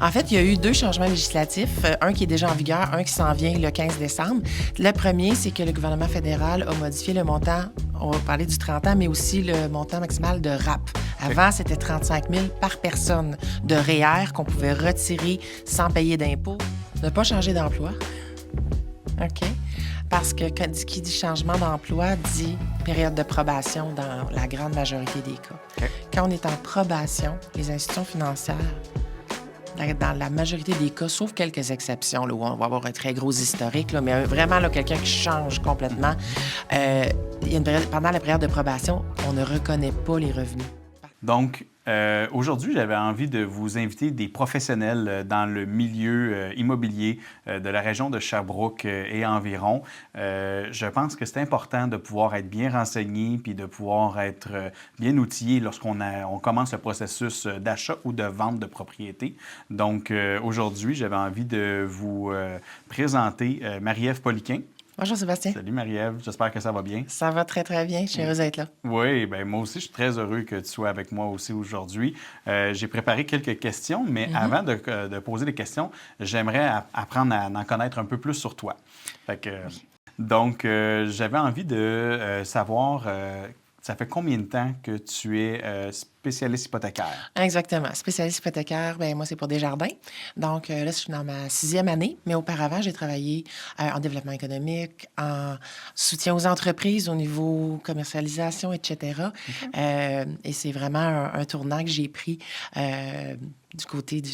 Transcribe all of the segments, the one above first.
En fait, il y a eu 2 changements législatifs, un qui est déjà en vigueur, un qui s'en vient le 15 décembre. Le premier, c'est que le gouvernement fédéral a modifié le montant, on va parler du 30 ans, mais aussi le montant maximal de RAP. Avant, c'était 35 000 par personne de REER qu'on pouvait retirer sans payer d'impôts. Ne pas changer d'emploi. OK? Parce que qui dit changement d'emploi dit période de probation dans la grande majorité des cas. OK. Quand on est en probation, les institutions financières, dans la majorité des cas, sauf quelques exceptions là, où on va avoir un très gros historique, là, mais vraiment là, quelqu'un qui change complètement, il y a une période, pendant la période de probation, on ne reconnaît pas les revenus. Donc, aujourd'hui, j'avais envie de vous inviter des professionnels dans le milieu immobilier de la région de Sherbrooke et environ. Je pense que c'est important de pouvoir être bien renseigné puis de pouvoir être bien outillé lorsqu'on commence le processus d'achat ou de vente de propriété. Donc, aujourd'hui, j'avais envie de vous présenter Marie-Ève Poliquin. Bonjour Sébastien. Salut Marie-Ève, j'espère que ça va bien. Ça va très, très bien. Je suis heureuse d'être là. Oui, bien moi aussi, je suis très heureux que tu sois avec moi aussi aujourd'hui. J'ai préparé quelques questions, mais avant de poser les questions, j'aimerais apprendre à en connaître un peu plus sur toi. Fait que, donc, j'avais envie de savoir, ça fait combien de temps que tu es spécialiste hypothécaire? Exactement. Spécialiste hypothécaire, bien moi, c'est pour Desjardins. Donc, là, je suis dans ma 6e année, mais auparavant, j'ai travaillé en développement économique, en soutien aux entreprises au niveau commercialisation, etc. Et c'est vraiment un tournant que j'ai pris du côté du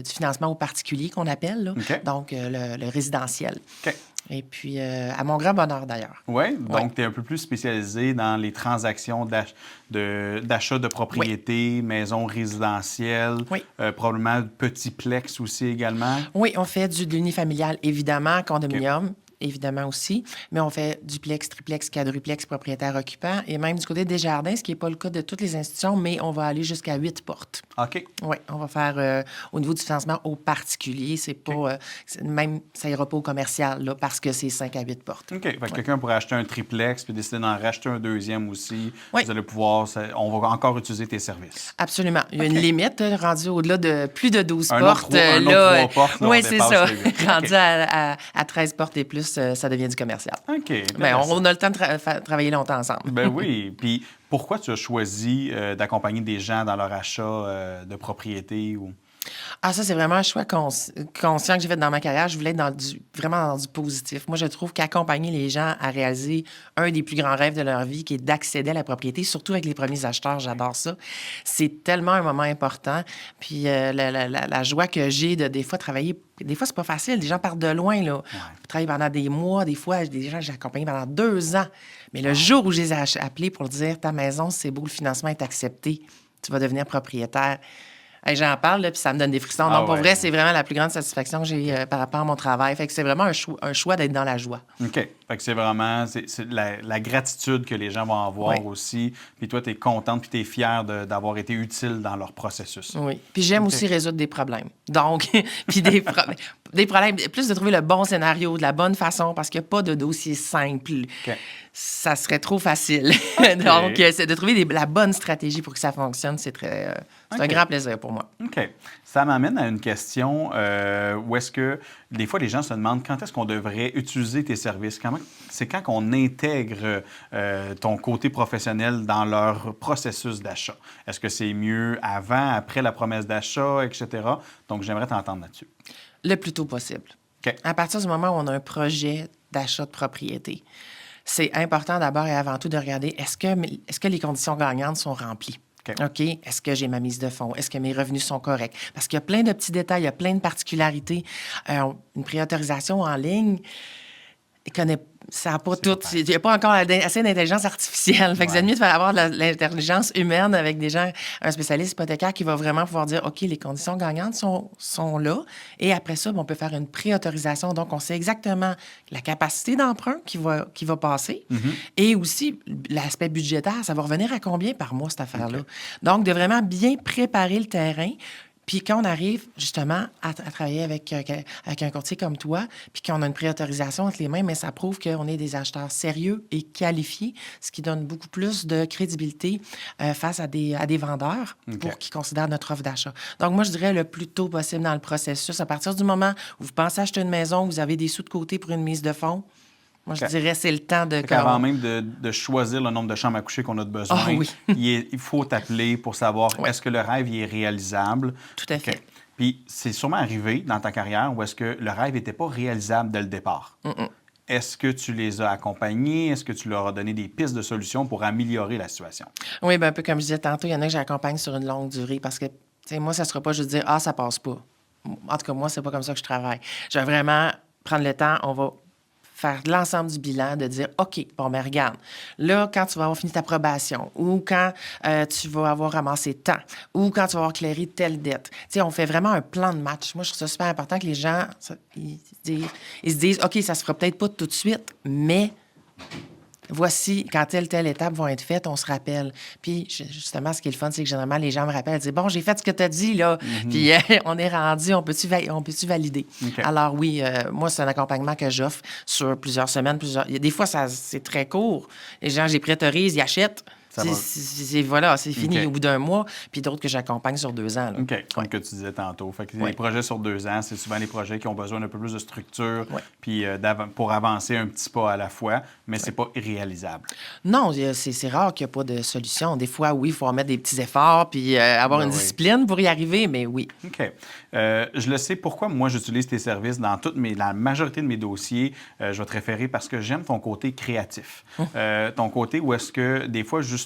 financement aux particuliers qu'on appelle, là. OK. Donc le résidentiel. OK. Et puis, à mon grand bonheur, d'ailleurs. Oui, donc tu es un peu plus spécialisé dans les transactions d'achat de propriété, maisons résidentielles, Oui. Probablement petitplex aussi également. Oui, on fait de l'unifamilial, évidemment, condominium. Évidemment aussi, mais on fait duplex, triplex, quadruplex, propriétaire occupant, et même du côté des jardins, ce qui n'est pas le cas de toutes les institutions, mais on va aller jusqu'à 8 portes. OK. Oui, on va faire au niveau du financement aux particuliers, c'est pas même ça ira pas au commercial là, parce que c'est 5 à 8 portes. OK. Fait que quelqu'un pourrait acheter un triplex puis décider d'en racheter un deuxième aussi. Oui. Vous allez pouvoir, on va encore utiliser tes services. Absolument. Il y a une limite rendue au-delà de plus de 12 Un portes. autre 3 portes. Là, Oui, on c'est dépasse ça. les 8. Rendu OK. à 13 portes et plus, ça devient du commercial. OK. Bien, Intéressant. on a le temps de travailler longtemps ensemble. Ben oui. Puis pourquoi tu as choisi d'accompagner des gens dans leur achat de propriété ou... Ah, ça, c'est vraiment un choix conscient que j'ai fait dans ma carrière. Je voulais être vraiment dans du positif. Moi, je trouve qu'accompagner les gens à réaliser un des plus grands rêves de leur vie, qui est d'accéder à la propriété, surtout avec les premiers acheteurs, j'adore ça. C'est tellement un moment important. Puis la joie que j'ai de, des fois, travailler... Des fois, c'est pas facile. Les gens partent de loin, là. Ils travaillent pendant des mois. Des fois, des gens que j'ai accompagnés pendant 2 ans. Mais le jour où je les ai appelés pour dire « Ta maison, c'est beau, le financement est accepté. Tu vas devenir propriétaire. » Hey, j'en parle, là, puis ça me donne des frissons. Donc, pour vrai, c'est vraiment la plus grande satisfaction que j'ai par rapport à mon travail. Fait que c'est vraiment un choix d'être dans la joie. OK. Fait que c'est vraiment c'est la gratitude que les gens vont avoir aussi. Puis toi, tu es contente puis tu es fière d'avoir été utile dans leur processus. Oui. Puis j'aime aussi résoudre des problèmes. Donc, puis des problèmes, plus de trouver le bon scénario, de la bonne façon, parce qu'il n'y a pas de dossier simple. OK. Ça serait trop facile. Donc, c'est de trouver la bonne stratégie pour que ça fonctionne. C'est un grand plaisir pour moi. OK. Ça m'amène à une question où est-ce que des fois les gens se demandent quand est-ce qu'on devrait utiliser tes services? C'est quand qu'on intègre ton côté professionnel dans leur processus d'achat? Est-ce que c'est mieux avant, après la promesse d'achat, etc.? Donc, j'aimerais t'entendre là-dessus. Le plus tôt possible. OK. À partir du moment où on a un projet d'achat de propriété, c'est important d'abord et avant tout de regarder est-ce que les conditions gagnantes sont remplies? OK. Est-ce que j'ai ma mise de fonds? Est-ce que mes revenus sont corrects? Parce qu'il y a plein de petits détails, il y a plein de particularités. Une préautorisation en ligne, ça n'a pas tout. Il n'y a pas encore assez d'intelligence artificielle. Fait que c'est mieux de avoir de l'intelligence humaine avec des gens, un spécialiste hypothécaire qui va vraiment pouvoir dire OK, les conditions gagnantes sont là. Et après ça, on peut faire une préautorisation. Donc, on sait exactement la capacité d'emprunt qui va passer. Et aussi, l'aspect budgétaire, ça va revenir à combien par mois, cette affaire-là? Donc, de vraiment bien préparer le terrain. Puis quand on arrive justement à travailler avec un courtier comme toi, puis qu'on a une préautorisation entre les mains, mais ça prouve qu'on est des acheteurs sérieux et qualifiés, ce qui donne beaucoup plus de crédibilité face à des vendeurs pour qu'ils considèrent notre offre d'achat. Donc moi, je dirais le plus tôt possible dans le processus. À partir du moment où vous pensez acheter une maison, vous avez des sous de côté pour une mise de fonds, moi, je dirais c'est le temps de... Avant même de choisir le nombre de chambres à coucher qu'on a de besoin, il faut t'appeler pour savoir est-ce que le rêve il est réalisable. Tout à fait. Puis c'est sûrement arrivé dans ta carrière où est-ce que le rêve n'était pas réalisable dès le départ. Est-ce que tu les as accompagnés? Est-ce que tu leur as donné des pistes de solutions pour améliorer la situation? Oui, bien un peu comme je disais tantôt, il y en a que j'accompagne sur une longue durée parce que, tu sais, moi, ça ne sera pas juste dire « Ah, ça passe pas ». En tout cas, moi, c'est pas comme ça que je travaille. Je vais vraiment prendre le temps, on va faire l'ensemble du bilan, de dire, OK, bon, mais regarde, là, quand tu vas avoir fini ta probation ou quand tu vas avoir ramassé tant ou quand tu vas avoir clairé telle dette. Tu sais, on fait vraiment un plan de match. Moi, je trouve ça super important que les gens, ils se disent, OK, ça se fera peut-être pas tout de suite, mais voici, quand telle étape vont être faites, on se rappelle. Puis, justement, ce qui est le fun, c'est que généralement, les gens me rappellent, disent, bon, j'ai fait ce que tu as dit, là, puis on est rendu, on peut-tu valider? Alors oui, moi, c'est un accompagnement que j'offre sur plusieurs semaines, Des fois, c'est très court. Les gens, j'ai préautorise, ils achètent. Voilà, c'est fini au bout d'un mois, puis d'autres que j'accompagne sur 2 ans. Là. OK, comme que tu disais tantôt. Fait que les projets sur 2 ans, c'est souvent les projets qui ont besoin d'un peu plus de structure, puis pour avancer un petit pas à la fois, mais c'est pas irréalisable. Non, c'est rare qu'il n'y a pas de solution. Des fois, oui, il faut en mettre des petits efforts, puis avoir une discipline pour y arriver, mais oui. OK. Je le sais pourquoi moi, j'utilise tes services dans la majorité de mes dossiers. Je vais te référer parce que j'aime ton côté créatif. Ton côté où est-ce que, des fois, justement,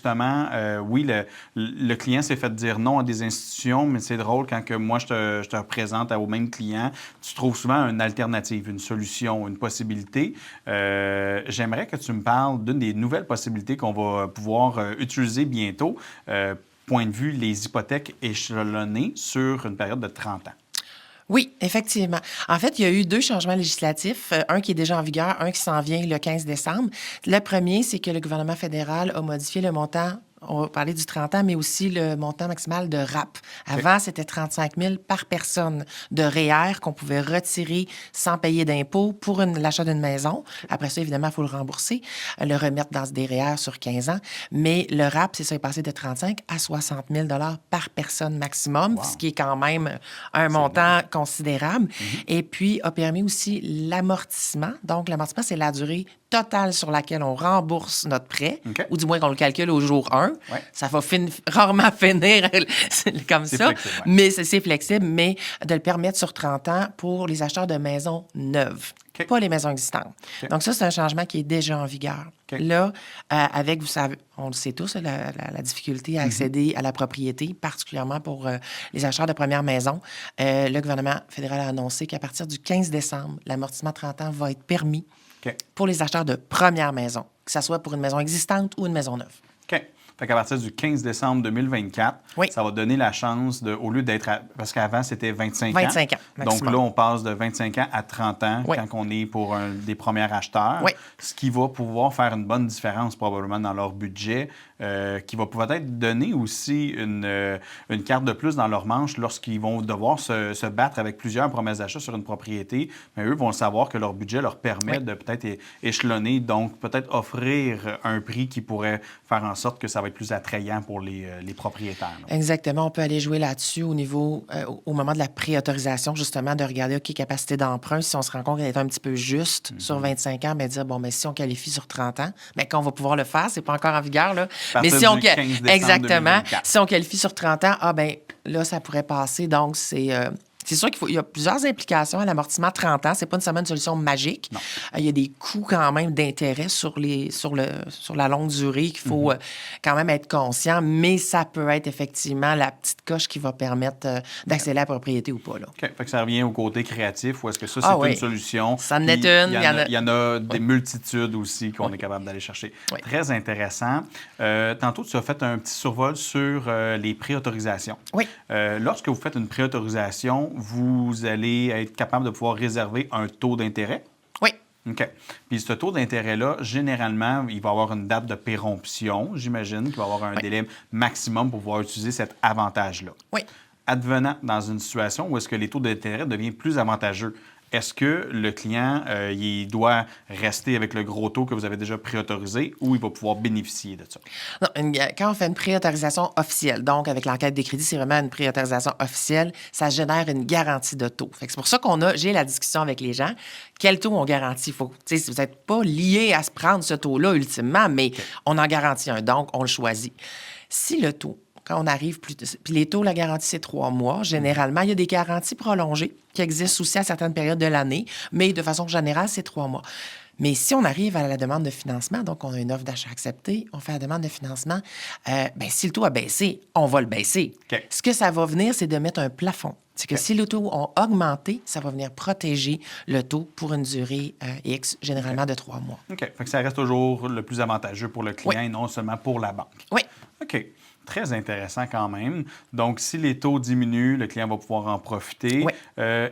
oui, le client s'est fait dire non à des institutions, mais c'est drôle quand que moi, je te représente au même client, tu trouves souvent une alternative, une solution, une possibilité. J'aimerais que tu me parles d'une des nouvelles possibilités qu'on va pouvoir utiliser bientôt. Point de vue, les hypothèques échelonnées sur une période de 30 ans. Oui, effectivement. En fait, il y a eu 2 changements législatifs, un qui est déjà en vigueur, un qui s'en vient le 15 décembre. Le premier, c'est que le gouvernement fédéral a modifié le montant. On va parler du 30 ans, mais aussi le montant maximal de RAP. Avant, c'était 35 000 par personne de REER qu'on pouvait retirer sans payer d'impôts pour l'achat d'une maison. Après ça, évidemment, il faut le rembourser, le remettre dans des REER sur 15 ans. Mais le RAP, c'est ça, est passé de 35 à 60 000 par personne maximum, ce qui est quand même un montant considérable. Et puis, a permis aussi l'amortissement. Donc, l'amortissement, c'est la durée totale sur laquelle on rembourse notre prêt, ou du moins qu'on le calcule au jour 1. Ça va rarement finir comme ça, mais c'est flexible, mais de le permettre sur 30 ans pour les acheteurs de maisons neuves, pas les maisons existantes. Donc ça, c'est un changement qui est déjà en vigueur. Là, avec, vous savez, on le sait tous, la difficulté à accéder à la propriété, particulièrement pour les acheteurs de première maison, le gouvernement fédéral a annoncé qu'à partir du 15 décembre, l'amortissement 30 ans va être permis pour les acheteurs de première maison, que ce soit pour une maison existante ou une maison neuve. OK. Fait qu'à partir du 15 décembre 2024, ça va donner la chance au lieu d'être... parce qu'avant, c'était 25 ans. 25 ans, maximum. Donc là, on passe de 25 ans à 30 ans quand on est pour des premiers acheteurs. Ce qui va pouvoir faire une bonne différence probablement dans leur budget, qui va peut-être donner aussi une carte de plus dans leur manche lorsqu'ils vont devoir se battre avec plusieurs promesses d'achat sur une propriété. Mais eux vont savoir que leur budget leur permet de peut-être échelonner, donc peut-être offrir un prix qui pourrait faire en sorte que ça va être plus attrayant pour les propriétaires. Là. Exactement. On peut aller jouer là-dessus au niveau, au moment de la préautorisation, justement, de regarder, OK, capacité d'emprunt, si on se rend compte qu'elle est un petit peu juste sur 25 ans, bien dire, bon, mais si on qualifie sur 30 ans, bien, quand on va pouvoir le faire, c'est pas encore en vigueur, là. Mais si on... Exactement. 2024. Si on qualifie sur 30 ans, ah, bien, là, ça pourrait passer. Donc, c'est sûr qu'il y a plusieurs implications à l'amortissement 30 ans. C'est pas nécessairement une solution magique. Il y a des coûts quand même d'intérêt sur la longue durée qu'il faut quand même être conscient, mais ça peut être effectivement la petite coche qui va permettre d'accéder à la propriété ou pas. Là. OK. Fait que ça revient au côté créatif ou est-ce que ça, c'est une solution? Ça en est une. Il y en a des multitudes aussi qu'on est capable d'aller chercher. Très intéressant. Tantôt, tu as fait un petit survol sur les préautorisations. Oui. Lorsque vous faites une préautorisation, vous allez être capable de pouvoir réserver un taux d'intérêt? Oui. OK. Puis ce taux d'intérêt-là, généralement, il va avoir une date de péremption, j'imagine, qu'il va avoir un délai maximum pour pouvoir utiliser cet avantage-là. Oui. advenant dans une situation où est-ce que les taux d'intérêt deviennent plus avantageux, est-ce que le client il doit rester avec le gros taux que vous avez déjà préautorisé ou il va pouvoir bénéficier de ça? Non, quand on fait une préautorisation officielle, donc avec l'enquête des crédits, c'est vraiment une préautorisation officielle, ça génère une garantie de taux. Fait que c'est pour ça j'ai la discussion avec les gens. Quel taux on garantit? Si vous n'êtes pas lié à se prendre ce taux-là ultimement, mais on en garantit un, donc on le choisit. Si le taux, quand on arrive puis les taux, la garantie, c'est 3 mois. Généralement, il y a des garanties prolongées qui existent aussi à certaines périodes de l'année, mais de façon générale, c'est 3 mois. Mais si on arrive à la demande de financement, donc on a une offre d'achat acceptée, on fait la demande de financement, si le taux a baissé, on va le baisser. Okay. Ce que ça va venir, c'est de mettre un plafond. C'est que si le taux a augmenté, ça va venir protéger le taux pour une durée X, généralement de 3 mois. OK. Fait que ça reste toujours le plus avantageux pour le client et non seulement pour la banque. Oui. OK. Très intéressant quand même. Donc, si les taux diminuent, le client va pouvoir en profiter. Oui.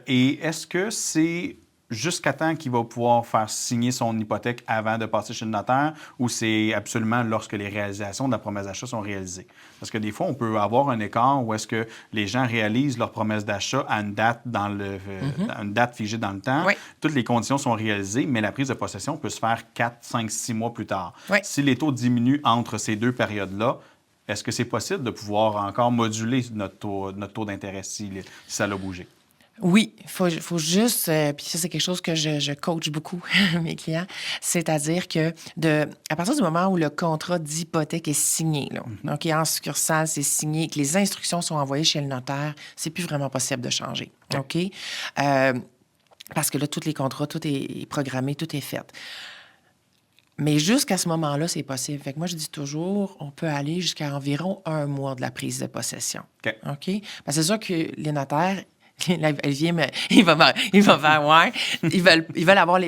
Et est-ce que c'est jusqu'à temps qu'il va pouvoir faire signer son hypothèque avant de passer chez le notaire ou c'est absolument lorsque les réalisations de la promesse d'achat sont réalisées? Parce que des fois, on peut avoir un écart où est-ce que les gens réalisent leur promesse d'achat à une date, une date figée dans le temps. Oui. Toutes les conditions sont réalisées, mais la prise de possession peut se faire 4, 5, 6 mois plus tard. Oui. Si les taux diminuent entre ces deux périodes-là, est-ce que c'est possible de pouvoir encore moduler notre taux d'intérêt si ça a bougé? Oui, il faut juste, puis ça, c'est quelque chose que je coach beaucoup mes clients, c'est-à-dire que à partir du moment où le contrat d'hypothèque est signé, là, OK, en succursale, c'est signé, que les instructions sont envoyées chez le notaire, c'est plus vraiment possible de changer, OK? Parce que là, tous les contrats, tout est programmé, tout est fait. Mais jusqu'à ce moment-là, c'est possible. Fait que moi, je dis toujours, on peut aller jusqu'à environ 1 mois de la prise de possession. OK. Parce que c'est sûr que les notaires, il va faire, ouais. Ils veulent avoir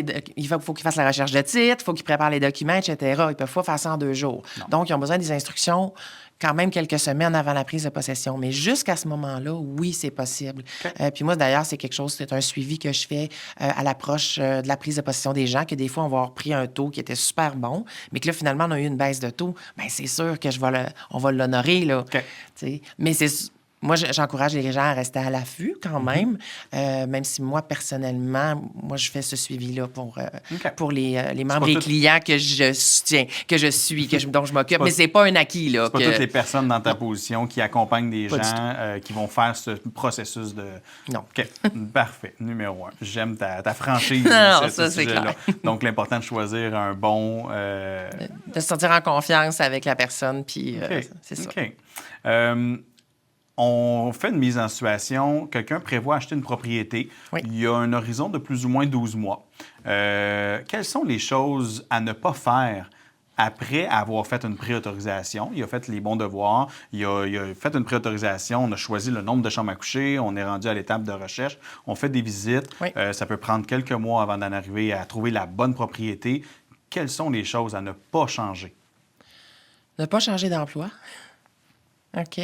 faut qu'ils fassent la recherche de titre, il faut qu'ils préparent les documents, etc. Ils peuvent pas faire ça en 2 jours. Non. Donc, ils ont besoin des instructions quand même quelques semaines avant la prise de possession. Mais jusqu'à ce moment-là, oui, c'est possible. Okay. Puis moi, d'ailleurs, c'est un suivi que je fais à l'approche de la prise de possession des gens, que des fois, on va avoir pris un taux qui était super bon, mais que là, finalement, on a eu une baisse de taux. Bien, c'est sûr que on va l'honorer, là. Okay. Mais moi, j'encourage les gens à rester à l'affût quand même, même si moi, personnellement, je fais ce suivi-là pour les membres et clients que je soutiens, que je suis, dont je m'occupe. Mais c'est pas un acquis, là. C'est pas toutes les personnes dans ta position qui accompagnent des gens qui vont faire ce processus de... Non. OK. Parfait. Numéro 1. J'aime ta franchise. Non, ça, c'est clair. Donc, l'important de choisir un bon... De se sentir en confiance avec la personne, puis c'est ça. OK. On fait une mise en situation, quelqu'un prévoit acheter une propriété, oui. Il y a un horizon de plus ou moins 12 mois. Quelles sont les choses à ne pas faire après avoir fait une préautorisation? Il a fait les bons devoirs, il a fait une préautorisation, on a choisi le nombre de chambres à coucher, on est rendu à l'étape de recherche, on fait des visites, oui. Ça peut prendre quelques mois avant d'en arriver à trouver la bonne propriété. Quelles sont les choses à ne pas changer? Ne pas changer d'emploi. OK.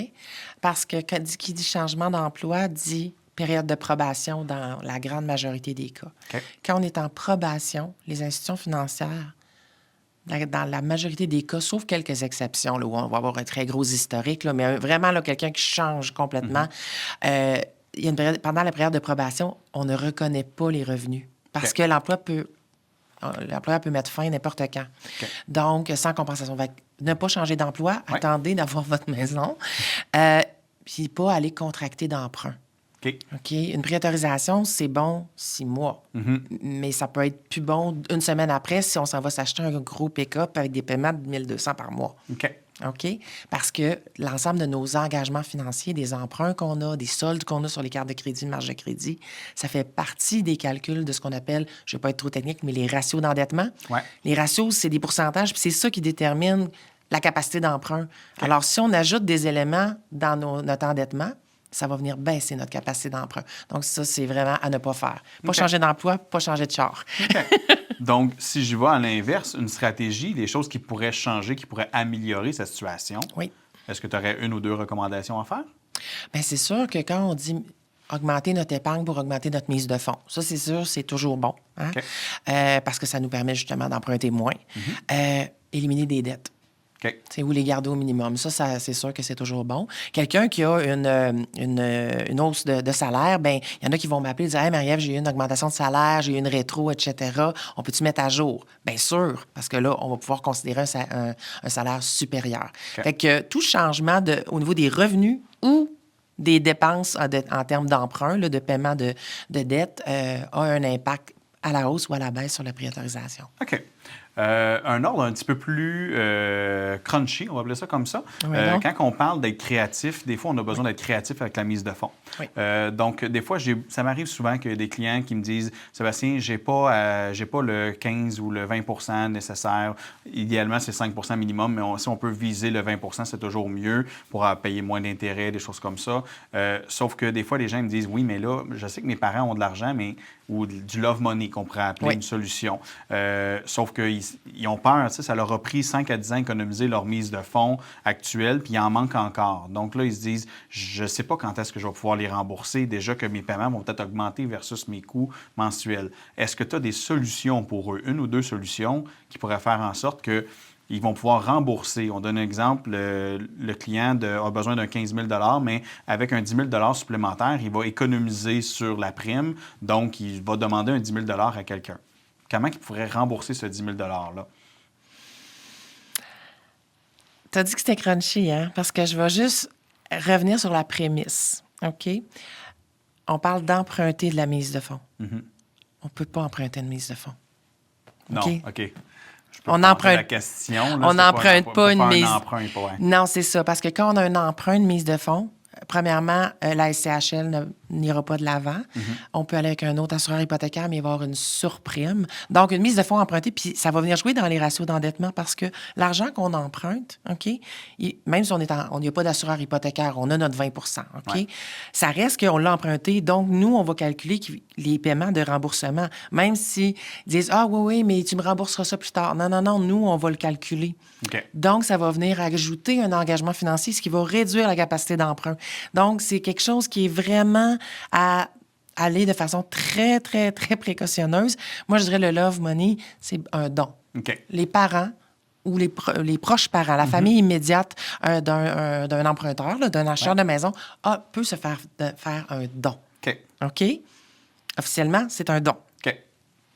Parce que qui dit changement d'emploi dit période de probation dans la grande majorité des cas. Okay. Quand on est en probation, les institutions financières, dans la majorité des cas, sauf quelques exceptions là, où on va avoir un très gros historique, là, mais vraiment là, quelqu'un qui change complètement, il y a une période, pendant la période de probation, on ne reconnaît pas les revenus parce que l'employeur peut mettre fin n'importe quand. Okay. Donc, sans compensation. Ne pas changer d'emploi, attendez d'avoir votre maison, puis pas aller contracter d'emprunt. OK? Une préautorisation, c'est bon 6 mois, mais ça peut être plus bon 1 semaine après si on s'en va s'acheter un gros pick-up avec des paiements de 1 200 par mois. OK? Parce que l'ensemble de nos engagements financiers, des emprunts qu'on a, des soldes qu'on a sur les cartes de crédit, une marge de crédit, ça fait partie des calculs de ce qu'on appelle, je ne vais pas être trop technique, mais les ratios d'endettement. Ouais. Les ratios, c'est des pourcentages, puis c'est ça qui détermine la capacité d'emprunt. Alors, si on ajoute des éléments dans notre endettement, ça va venir baisser notre capacité d'emprunt. Donc, ça, c'est vraiment à ne pas faire. Pas changer d'emploi, pas changer de char. Donc, si je vais à l'inverse, une stratégie, des choses qui pourraient changer, qui pourraient améliorer cette situation, oui. Est-ce que tu aurais 1 ou 2 recommandations à faire? Bien, c'est sûr que quand on dit augmenter notre épargne pour augmenter notre mise de fonds, ça, c'est sûr, c'est toujours bon. Hein? Parce que ça nous permet justement d'emprunter moins. Éliminer des dettes. OK. Ou les garder au minimum. Ça, c'est sûr que c'est toujours bon. Quelqu'un qui a une hausse de salaire, bien, il y en a qui vont m'appeler et dire « Hey, Marie-Ève, j'ai eu une augmentation de salaire, j'ai eu une rétro, etc. On peut-tu mettre à jour? » Bien sûr, parce que là, on va pouvoir considérer un salaire supérieur. OK. Fait que tout changement au niveau des revenus ou des dépenses en termes d'emprunt, là, de paiement de dette, a un impact à la hausse ou à la baisse sur la préautorisation. OK. Un ordre un petit peu plus crunchy, on va appeler ça comme ça. Oui, quand on parle d'être créatif, des fois, on a besoin d'être créatif avec la mise de fonds. Oui. Donc, des fois, ça m'arrive souvent qu'il y a des clients qui me disent « Sébastien, j'ai pas le 15 ou le 20 nécessaire. Idéalement, c'est 5 minimum, mais si on peut viser le 20 c'est toujours mieux pour payer moins d'intérêts, des choses comme ça. Sauf que des fois, les gens me disent « Oui, mais là, je sais que mes parents ont de l'argent, mais ou du love money qu'on pourrait appeler une solution. Sauf qu'ils ont peur, ça leur a pris 5 à 10 ans d'économiser leur mise de fonds actuelle, puis il en manque encore. Donc là, ils se disent, je ne sais pas quand est-ce que je vais pouvoir les rembourser, déjà que mes paiements vont peut-être augmenter versus mes coûts mensuels. Est-ce que tu as des solutions pour eux, une ou deux solutions qui pourraient faire en sorte que ils vont pouvoir rembourser. On donne un exemple, le client a besoin d'un 15 000 mais avec un 10 000 supplémentaire, il va économiser sur la prime, donc il va demander un 10 000 à quelqu'un. Comment il pourrait rembourser ce 10 000 $-là? Tu as dit que c'était crunchy, hein? Parce que je vais juste revenir sur la prémisse, OK? On parle d'emprunter de la mise de fonds. On ne peut pas emprunter une mise de fonds. Okay? Non, OK. On n'emprunte la question, là, on n'emprunte pas une mise. Ouais. Non, c'est ça. Parce que quand on a un emprunt de mise de fonds, premièrement, la SCHL n'ira pas de l'avant. On peut aller avec un autre assureur hypothécaire, mais il va y avoir une surprime. Donc, une mise de fonds empruntée, puis ça va venir jouer dans les ratios d'endettement parce que l'argent qu'on emprunte, OK, même si on n'y a pas d'assureur hypothécaire, on a notre 20 OK, ça reste qu'on l'a emprunté. Donc, nous, on va calculer les paiements de remboursement, même s'ils disent « Ah oui, mais tu me rembourseras ça plus tard. » Non, nous, on va le calculer. Okay. Donc, ça va venir ajouter un engagement financier, ce qui va réduire la capacité d'emprunt. Donc, c'est quelque chose qui est vraiment à aller de façon très, très, très précautionneuse. Moi, je dirais le love money, c'est un don. Okay. Les parents ou les proches parents, la famille immédiate d'un emprunteur, là, d'un acheteur de maison, peut se faire un don. OK? Officiellement, c'est un don. OK.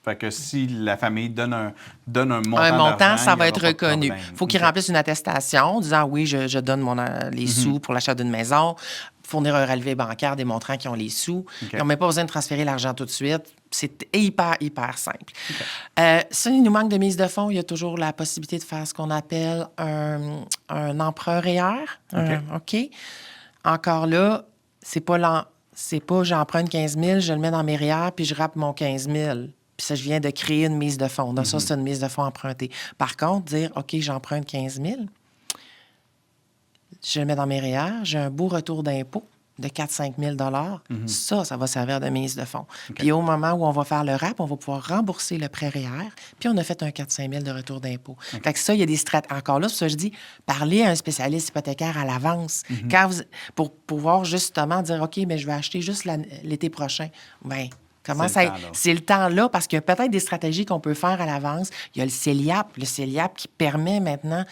Fait que si la famille donne un montant un montant, d'argent, ça va être reconnu. Il faut qu'ils OK. remplissent une attestation disant oui, je donne les sous pour l'achat d'une maison, fournir un relevé bancaire démontrant qu'ils ont les sous. OK. Ils n'ont même pas besoin de transférer l'argent tout de suite. C'est hyper, hyper simple. Okay. Si il nous manque de mise de fonds, il y a toujours la possibilité de faire ce qu'on appelle un emprunt REER. OK. Encore là, c'est pas j'emprunte 15 000, je le mets dans mes REER, puis je rappe mon 15 000. Puis ça, je viens de créer une mise de fonds. Donc, ça, c'est une mise de fonds empruntée. Par contre, dire, OK, j'emprunte 15 000, je le mets dans mes REER, j'ai un beau retour d'impôt de 4-5 000 ça va servir de mise de fonds. Okay. Puis au moment où on va faire le RAP, on va pouvoir rembourser le prêt REER, puis on a fait un 4-5 000 de retour d'impôt. Okay. Fait que ça, il y a des stratégies. Encore là, c'est ça je dis, parlez à un spécialiste hypothécaire à l'avance, pour pouvoir justement dire, OK, mais je vais acheter juste l'été prochain. Bien, c'est le temps-là, parce qu'il y a peut-être des stratégies qu'on peut faire à l'avance. Il y a le CELIAP qui permet maintenant,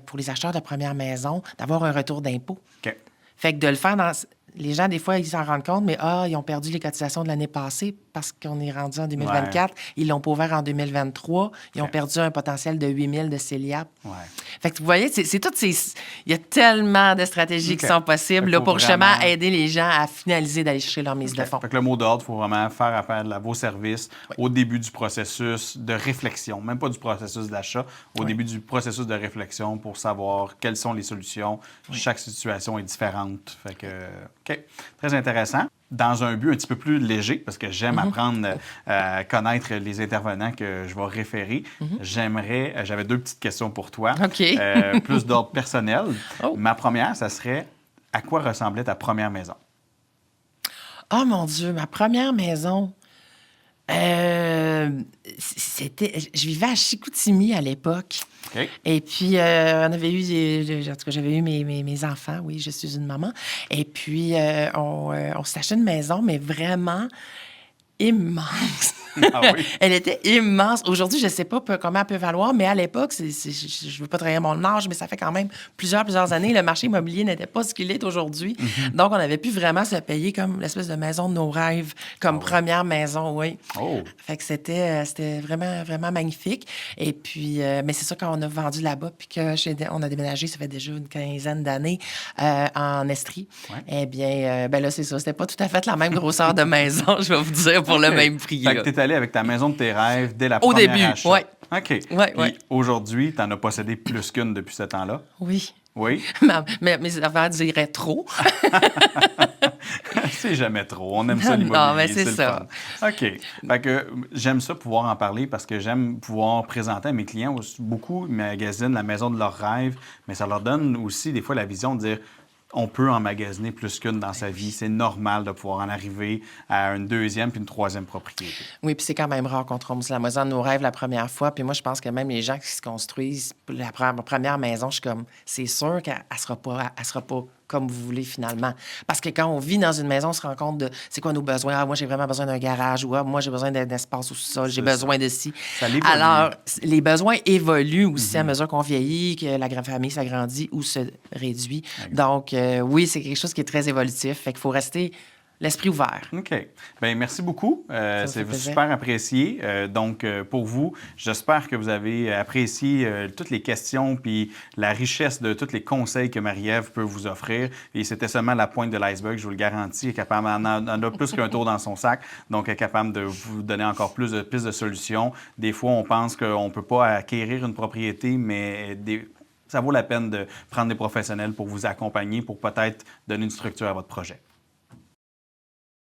pour les acheteurs de première maison, d'avoir un retour d'impôt. Okay. Fait que de le faire dans... Les gens, des fois, ils s'en rendent compte, mais ils ont perdu les cotisations de l'année passée parce qu'on est rendu en 2024. Ouais. Ils l'ont pas ouvert en 2023. Ils ont perdu un potentiel de 8 000 de CELIAP. Ouais. Fait que vous voyez, c'est toutes ces... Il y a tellement de stratégies qui sont possibles là, pour justement aider les gens à finaliser d'aller chercher leur mise de fonds. Fait que le mot d'ordre, il faut vraiment faire appel à vos services au début du processus de réflexion, même pas du processus d'achat, au début du processus de réflexion pour savoir quelles sont les solutions. Chaque situation est différente. Fait que... OK. Très intéressant. Dans un but un petit peu plus léger, parce que j'aime apprendre à connaître les intervenants que je vais référer, j'avais deux petites questions pour toi, plus d'ordre personnel. Ma première, ça serait, à quoi ressemblait ta première maison? Oh mon Dieu, ma première maison... je vivais à Chicoutimi à l'époque. Okay. Et puis, on avait eu, en tout cas, j'avais eu mes enfants, oui, je suis une maman. Et puis, on s'est acheté une maison, mais vraiment, immense. Ah oui? Elle était immense. Aujourd'hui, je ne sais pas comment elle peut valoir, mais à l'époque, je ne veux pas trahir mon âge, mais ça fait quand même plusieurs années. Le marché immobilier n'était pas ce qu'il est aujourd'hui. Donc, on avait pu vraiment se payer comme l'espèce de maison de nos rêves, comme première maison, oui. Oh! Fait que c'était vraiment, vraiment magnifique. Et puis, mais c'est ça, quand on a vendu là-bas, puis qu'on a déménagé, ça fait déjà une quinzaine d'années, en Estrie, eh bien, ben là, c'est ça. C'était pas tout à fait la même grosseur de maison, je vais vous dire, pour le même prix. Fait Là. que tu es allé avec ta maison de tes rêves dès la Au première début, achat. ouais. OK. Ouais, Puis ouais. aujourd'hui, tu en as possédé plus qu'une depuis ce temps-là? Oui. Oui? Mes affaires diraient trop. C'est jamais trop. On aime ça, Non, l'immobilier. mais c'est le ça. fun. OK. Fait que j'aime ça pouvoir en parler parce que j'aime pouvoir présenter à mes clients aussi. Beaucoup magasinent la maison de leurs rêves, mais ça leur donne aussi des fois la vision de dire on peut emmagasiner plus qu'une dans sa vie. C'est normal de pouvoir en arriver à une deuxième puis une troisième propriété. Oui, puis c'est quand même rare qu'on trouve la maison de nos rêves la première fois. Puis moi, je pense que même les gens qui se construisent pour la première maison, je suis comme, c'est sûr qu'elle elle sera pas comme vous voulez finalement. Parce que quand on vit dans une maison, on se rend compte de c'est quoi nos besoins. Ah, moi, j'ai vraiment besoin d'un garage ou ah, moi, j'ai besoin d'un espace au sol, j'ai besoin de ci. Ça l'évolue. Alors, les besoins évoluent aussi à mesure qu'on vieillit, que la grande famille s'agrandit ou se réduit. Exact. Donc, oui, c'est quelque chose qui est très évolutif. Fait qu'il faut rester l'esprit ouvert. OK. Bien, merci beaucoup. me C'est fait plaisir. super apprécié. Donc, pour vous, j'espère que vous avez apprécié toutes les questions puis la richesse de tous les conseils que Marie-Ève peut vous offrir. Et c'était seulement la pointe de l'iceberg, je vous le garantis. Elle est capable, en a plus qu'un tour dans son sac. Donc, elle est capable de vous donner encore plus de pistes de solutions. Des fois, on pense qu'on ne peut pas acquérir une propriété, mais ça vaut la peine de prendre des professionnels pour vous accompagner, pour peut-être donner une structure à votre projet.